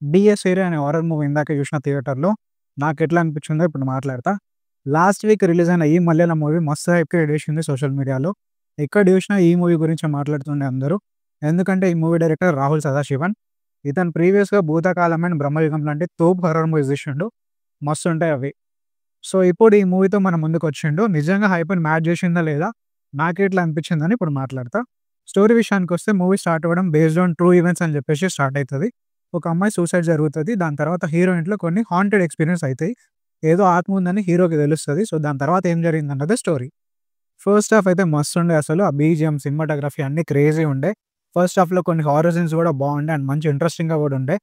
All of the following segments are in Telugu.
'డీఎస్‌ఏరియా' అనే హారర్ మూవీ ఇందాక చూసిన థియేటర్‌లో. నాకెట్లా అనిపించిందో ఇప్పుడు మాట్లాడతా. లాస్ట్ వీక్ రిలీజ్ అయిన 'ఈ మల్లెల' మూవీ మస్తు హైప్ క్రియేట్ చేసింది సోషల్ మీడియాలో. ఎక్కడ చూసినా ఈ మూవీ గురించే మాట్లాడుతుండే అందరూ. ఎందుకంటే ఈ మూవీ డైరెక్టర్ రాహుల్ సదాశివన్. ఇతను ప్రీవియస్‌గా 'భూతకాలం' అండ్ 'బ్రహ్మయుగం' లాంటి తోపు హారర్ మూవీస్ తీసిండు. మస్తుంటాయి అవి. సో, ఇప్పుడు ఈ మూవీతో మన ముందుకొచ్చిండు. నిజంగా హైప్‌ని మ్యాచ్ చేసిందా లేదా? నాకెట్లా అనిపించిందని ఇప్పుడు మాట్లాడతా. స్టోరీ విషయానికొస్తే మూవీ స్టార్ట్ అవ్వడం బేస్డ్ ఆన్ ట్రూ ఈవెంట్స్ అని చెప్పేసి స్టార్ట్ అయితది. ఒక అమ్మాయి సూసైడ్ జరుగుతది. దాని తర్వాత హీరో ఇంట్లో కొన్ని హాంటెడ్ ఎక్స్‌పీరియన్స్ అయితాయి. ఏదో ఆత్మ ఉందని హీరోకి తెలుస్తది. సో, దాని తర్వాత ఏం జరిగిందన్నదే స్టోరీ. ఫస్ట్ హాఫ్ అయితే మస్తుండే అసలు. ఆ బీజీఎం, సినిమాటోగ్రఫీ అన్నీ క్రేజీ ఉండే. ఫస్ట్ హాఫ్‌లో కొన్ని హారర్ సీన్స్ కూడా బాగుండే అండ్ మంచి ఇంట్రెస్టింగ్‌గా కూడా ఉండే.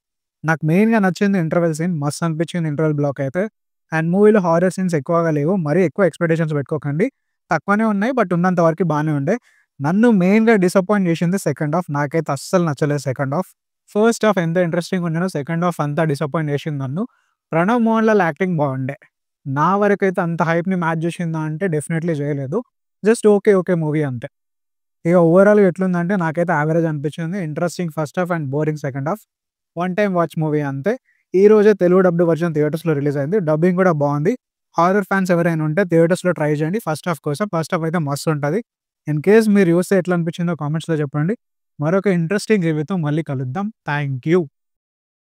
నాకు మెయిన్‌గా నచ్చింది ఇంటర్వెల్ సీన్. మస్తు అనిపించింది ఇంటర్వెల్ బ్లాక్ అయితే. అండ్ మూవీలో హారర్ సీన్స్ ఎక్కువగా లేవు. మరీ ఎక్కువ ఎక్స్‌పెక్టేషన్స్ పెట్టుకోకండి. తక్కువనే ఉన్నాయి. బట్ ఉన్నంత వరకు బానే ఉండే. నన్ను మెయిన్‌గా డిసప్పాయింట్ చేసింది సెకండ్ హాఫ్. నాకైతే అస్సలు నచ్చలేదు సెకండ్ హాఫ్. ఫస్ట్ హాఫ్ ఎంత ఇంట్రెస్టింగ్‌గా ఉండేనో సెకండ్ హాఫ్ అంతా డిసప్పాయింట్ చేసింది నన్ను. ప్రణవ్ మోహన్‌లాల్ యాక్టింగ్ బాగుండే. నా వరకైతే అంత హైప్‌ని మ్యాచ్ చేసిందా అంటే డెఫినైట్‌లీ చేయలేదు. Just okay. ఓకే మూవీ అంతే. ఇక ఓవరాల్‌గా ఎట్లుందంటే నాకైతే యావరేజ్ అనిపించింది. Interesting first half and boring second half. One time watch movie అంతే. ఈ రోజే తెలుగు డబ్డ్ వర్షన్ థియేటర్స్‌లో రిలీజ్ అయింది. డబ్బింగ్ కూడా బాగుంది. హారర్ ఫ్యాన్స్ ఎవరైనా ఉంటే థియేటర్స్‌లో ట్రై చేయండి ఫస్ట్ హాఫ్ కోసం. ఫస్ట్ హాఫ్ అయితే మస్తుంటది. ఇన్ కేస్ మీరు చూస్తే ఎట్లా అనిపించిందో కామెంట్స్‌లో చెప్పండి. మరొక ఇంట్రెస్టింగ్ రివ్యూతో మళ్ళీ కలుద్దాం. Thank you.